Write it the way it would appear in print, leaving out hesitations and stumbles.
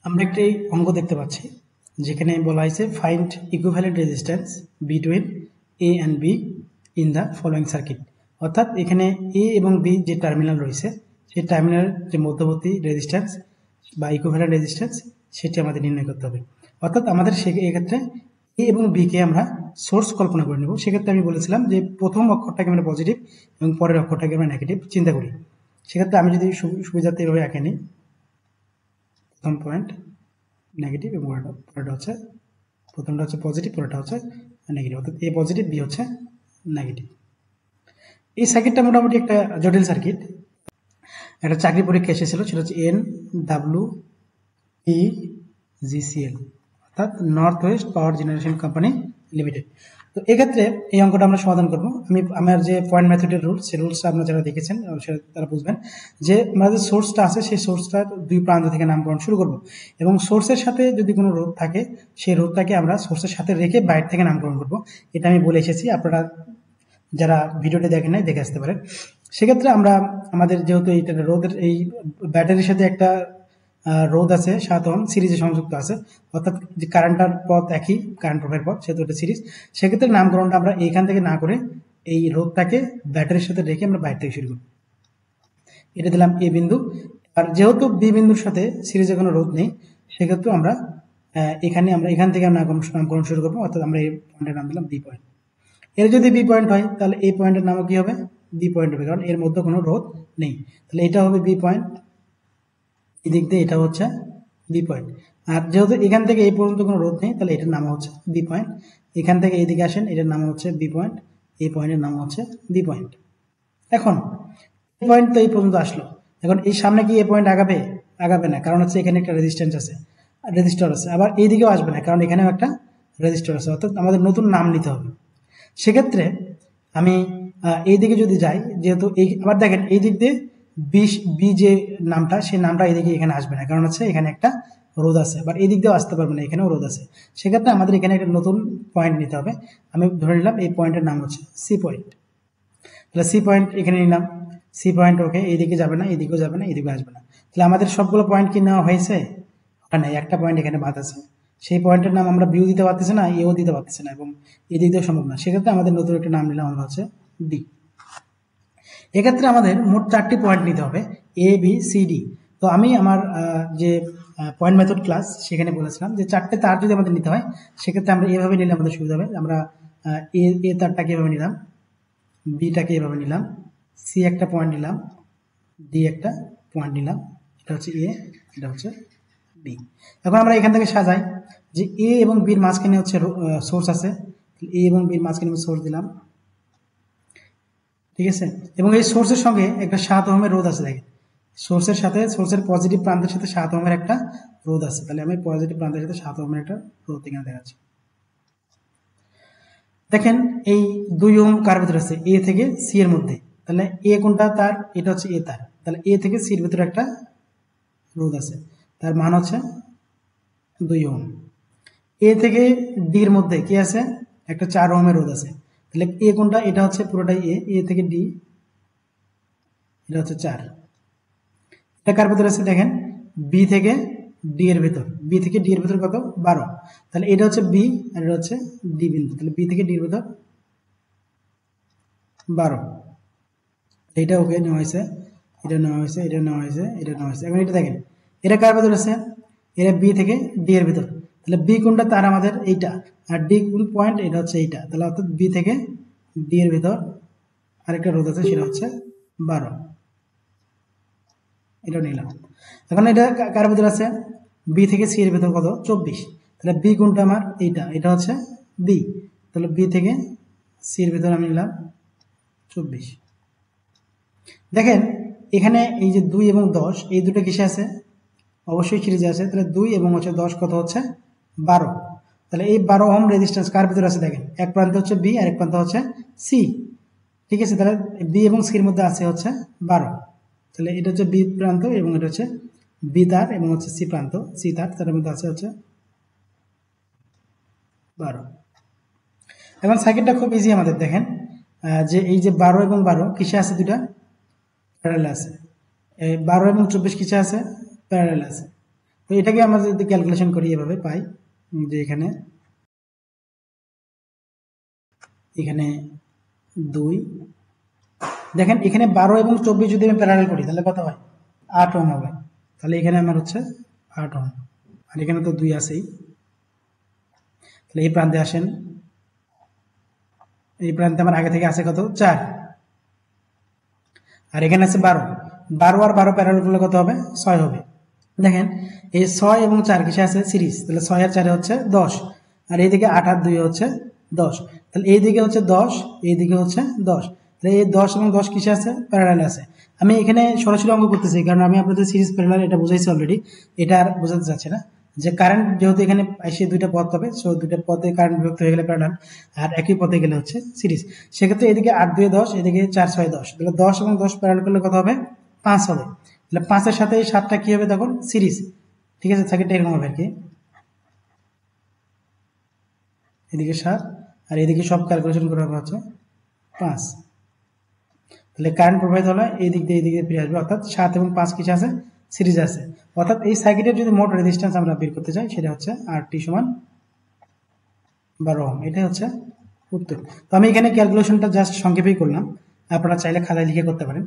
আমরা একটি অঙ্ক দেখতে পাচ্ছি যেখানে বলা হয়েছে find equivalent resistance between A and be in the following circuit. অর্থাৎ এখানে এ এবং বি যে টার্মিনাল রয়েছে সেই টার্মিনালের যে মধ্যবর্তী রেজিস্ট্যান্স বা ইকুইভ্যালেন্ট রেজিস্ট্যান্স সেটি আমাদের নির্ণয় করতে হবে। অর্থাৎ আমাদের এক্ষেত্রে এ এবং বিকে আমরা সোর্স কল্পনা করে নেব। সেক্ষেত্রে আমি বলেছিলাম যে প্রথম অক্ষরটাকে আমরা পজিটিভ এবং পরের অক্ষরটাকে আমরা নেগেটিভ চিন্তা করি। সেক্ষেত্রে আমি যদি সুবিধার্থে এভাবে এঁকে নিই, প্রথম পয়েন্ট নেগেটিভ এবং পরেরটা হচ্ছে, প্রথমটা হচ্ছে পজিটিভ, পরেরটা হচ্ছে নেগেটিভ, অর্থাৎ এ পজিটিভ বি হচ্ছে নেগেটিভ। এই সার্কিটটা মোটামুটি একটা জটিল সার্কিট। একটা চাকরি পরীক্ষা এসেছিল, সেটা হচ্ছে NWPGCL অর্থাৎ নর্থ ওয়েস্ট পাওয়ার জেনারেশন কোম্পানি লিমিটেড। তো এক্ষেত্রে এই অঙ্কটা আমরা সমাধান করবো। আমার যে পয়েন্ট মেথডের রুলস, সেই রুলসটা আপনারা যারা দেখেছেন তারা বুঝবেন যে আমরা যে সোর্সটা আছে সেই সোর্সটার দুই প্রান্ত থেকে নামকরণ শুরু করব এবং সোর্সের সাথে যদি কোনো রোধ থাকে সেই রোধটাকে আমরা সোর্সের সাথে রেখে বাইরে থেকে নামকরণ করব। এটা আমি বলে এসেছি, আপনারা যারা ভিডিওটি দেখেন নাই দেখে আসতে পারেন। সেক্ষেত্রে আমরা আমাদের যেহেতু এইটা রোধের এই ব্যাটারির সাথে একটা রোধ আছে 7 ওহম সিরিজে সংযুক্ত আছে, অর্থাৎ যে কারেন্টার পথ একই, কারেন্ট প্রবাহের পথ, সেহেতু এটা সিরিজ। সেক্ষেত্রে নামকরণটা আমরা এইখান থেকে না করে এই রোধটাকে ব্যাটারির সাথে রেখে আমরা বাইরে থেকে শুরু করি। এটা দিলাম এ বিন্দু। আর যেহেতু বি বিন্দুর সাথে সিরিজে কোনো রোধ নেই, সেক্ষেত্রে আমরা এখান থেকে নামকরণ শুরু করবো, অর্থাৎ আমরা এই পয়েন্টের নাম দিলাম বি পয়েন্ট। এর যদি বি পয়েন্ট হয় তাহলে এই পয়েন্টের নামও কি হবে? বি পয়েন্ট হবে, কারণ এর মধ্যে কোনো রোধ নেই। তাহলে এটা হবে বি পয়েন্ট, এদিক দিয়ে এটা হচ্ছে বি পয়েন্ট। আর যেহেতু এখান থেকে এই পর্যন্ত কোনো রোধ নেই, তাহলে এটার নাম হচ্ছে বি পয়েন্ট। এখান থেকে এইদিকে আসেন, এটার নাম হচ্ছে বি পয়েন্ট, এই পয়েন্টের নাম হচ্ছে বি পয়েন্ট। এখন এই পয়েন্ট তো এই পর্যন্ত আসলো, এখন এই সামনে কি এই পয়েন্ট আগাবে না, কারণ হচ্ছে এখানে একটা রেজিস্টর আছে। আবার এইদিকেও আসবে না, কারণ এখানেও একটা রেজিস্টর আছে, অর্থাৎ আমাদের নতুন নাম নিতে হবে। সেক্ষেত্রে আমি এই দিকে যদি যাই, যেহেতু আবার দেখেন এই দিক দিয়ে বি যে নামটা, সেই নামটা এইদিকে এখানে আসবে না, কারণ হচ্ছে এখানে একটা রোধ আছে। আবার এই দিক দিয়েও আসতে পারবে না, এখানেও রোধ আছে। সেক্ষেত্রে আমাদের এখানে একটা নতুন পয়েন্ট নিতে হবে। আমি ধরে নিলাম এই পয়েন্টের নাম হচ্ছে সি পয়েন্ট। তাহলে সি পয়েন্ট এখানে নিলাম, সি পয়েন্ট ওকে, এইদিকে যাবে না, এদিকেও যাবে না, এদিকে আসবে না। তাহলে আমাদের সবগুলো পয়েন্ট কি নেওয়া হয়েছে? ওখানে একটা পয়েন্ট এখানে বাদ আছে, সেই পয়েন্টের নাম আমরা বিও দিতে পারতেছি না, এও দিতে পারতেছি না, এবং এদিক দিয়েও সম্ভব না। সেক্ষেত্রে আমাদের নতুন একটা নাম নিলাম আমরা হচ্ছে ডি। এক্ষেত্রে আমাদের মোট 4টি পয়েন্ট নিতে হবে, এ বি সি ডি। তো আমি আমার যে পয়েন্ট মেথড ক্লাস সেখানে বলেছিলাম যে 4টে তার যদি আমাদের নিতে হয়, সেক্ষেত্রে আমরা এভাবে নিলে আমাদের সুবিধা হবে। আমরা এ তারটাকে এভাবে নিলাম, বিটাকে এভাবে নিলাম, সি একটা পয়েন্ট নিলাম, ডি একটা পয়েন্ট নিলাম, এটা হচ্ছে এ, এটা হচ্ছে বি। এখন আমরা এখান থেকে সাজাই যে এ এবং বির মাঝখানে হচ্ছে সোর্স আছে, এ এবং বির মাঝখানে সোর্স দিলাম, ঠিক আছে। এবং এই সোর্সের সঙ্গে একটা 7 ওহমের রোধ আছে। দেখেন সোর্সের পজিটিভ প্রান্তের সাথে 7 ওহমের একটা রোধ আছে। তাহলে আমি পজিটিভ প্রান্তের সাথে 7 ওহমের একটা রোধ এখানে দেখাচ্ছি। দেখেন এই 2 ওহম কার ভিতরে আছে? এ থেকে সি এর মধ্যে। তাহলে এ কোনটা তার? এটা হচ্ছে এ তার। তাহলে এ থেকে সি এর ভিতরে একটা রোধ আছে, তার মান হচ্ছে 2 ওহম। এ থেকে ডি এর মধ্যে কি আছে? একটা 4 ওহমের রোধ আছে। তাহলে এ কোনটা? এটা হচ্ছে পুরোটাই এ থেকে ডি, এটা হচ্ছে 4। এটা কার ভিতরে আছে? দেখেন বি থেকে ডি এর ভিতর, বি থেকে ডি এর ভিতর কত? 12। তাহলে এটা হচ্ছে বি আর এটা হচ্ছে ডি বিন্দু। তাহলে বি থেকে ডি এর ভিতর 12। এইটা ওকে নেওয়া হয়েছে, এটা নেওয়া হয়েছে, এটা নেওয়া হয়েছে, এটা নেওয়া হয়েছে। এখন এটা দেখেন এটা কার ভিতর আছে? এটা বি থেকে ডি এর ভিতর। তাহলে বি কোনটা? তার আমাদের এইটা। আর ডি কোন পয়েন্ট? এটা হচ্ছে এইটা। তাহলে অর্থাৎ বি থেকে ডি এর ভিতর আরেকটা রোধ আছে, সেটা হচ্ছে 12। এটা নিলাম। এখন এটা কার ভিতর আছে? বি থেকে সি এর ভিতর কত? 24। তাহলে বি কোনটা আমার? এইটা, এটা হচ্ছে বি। তাহলে বি থেকে সি এর ভিতর আমি নিলাম 24। দেখেন এখানে এই যে 2 এবং 10 এই দুটো কিসে আছে? অবশ্যই সিরিজে আছে। তাহলে 2 এবং 10 কত হচ্ছে? 12। তাহলে এই 12 ওহম রেজিস্ট্যান্স কার ভিতরে আছে? দেখেন এক প্রান্ত হচ্ছে বি আর এক প্রান্ত হচ্ছে সি, ঠিক আছে। তাহলে বি এবং সির মধ্যে আছে হচ্ছে 12। তাহলে এটা হচ্ছে বি প্রান্ত এবং এটা হচ্ছে বি তার এবং হচ্ছে সি প্রান্ত, সি তার, তার মধ্যে আছে হচ্ছে 12। এখন সার্কিটটা খুব ইজি আমাদের। দেখেন যে এই যে 12 এবং 12 কিসে আছে? দুটা প্যারালাল আছে। 12 এবং 24 কিসে আছে? প্যারালাল আছে। তো এটাকে আমরা যদি ক্যালকুলেশন করি এভাবে পাই যে এখানে এখানে 2, দেখেন এখানে 12 এবং 24 যদি আমি প্যারালাল করি তাহলে কত হয় 8 ওহম হবে। তাহলে এখানে আমার হচ্ছে 8 ওহম, আর এখানে তো 2 আছেই। তাহলে এই প্রান্তে আসেন, এই প্রান্তে আমার আগে থেকে আছে কত 4, আর এখানে আছে 12, 12 আর 12 প্যারালাল করলে কত হবে 6 হবে। দেখেন এই 6 এবং 4 কিসে আছে সিরিজ, তাহলে 6 আর 4 হচ্ছে 10, আর এইদিকে 8 আর 2 হচ্ছে 10, তাহলে এইদিকে হচ্ছে 10, এইদিকে হচ্ছে 10, তাহলে এই 10 এবং 10 কিসে আছে প্যারালাল আছে। আমি এখানে সরাসরি অঙ্ক করতেছি কারণ আমি আপনাদের সিরিজ প্যারালাল এটা বুঝাইছি অলরেডি, এটা আর বোঝাতে চাচ্ছি না। যে কারেন্ট যেহেতু এখানে এসে দুইটা পথ হবে, সো দুইটা পথে কারেন্ট বিভক্ত হয়ে গেলে প্যারালাল, আর একই পথে গেলে হচ্ছে সিরিজ। সেক্ষেত্রে এদিকে 8 2 10, এদিকে 4 6 10, তাহলে 10 এবং 10 প্যারালাল করলে কত হবে 5 হবে। তাহলে 5 এর সাথে এই 7টা কি হবে তখন সিরিজ, ঠিক আছে। সার্কিটটা এরকম হবে আর কি, এদিকে 7 আর এদিকে সব ক্যালকুলেশন করা হচ্ছে 5, তাহলে কারেন্ট প্রবাহিত হলে এই দিক দিয়ে ফিরে আসবে, অর্থাৎ 7 এবং 5 কিছু আছে সিরিজ আছে। অর্থাৎ এই সার্কিটের যদি মোট রেজিস্ট্যান্স আমরা বের করতে চাই সেটা হচ্ছে RT সমান 12 ওহম। এটাই হচ্ছে উত্তর। তো আমি এখানে ক্যালকুলেশনটা জাস্ট সংক্ষেপেই করলাম, আপনারা চাইলে খাতায় লিখে করতে পারেন।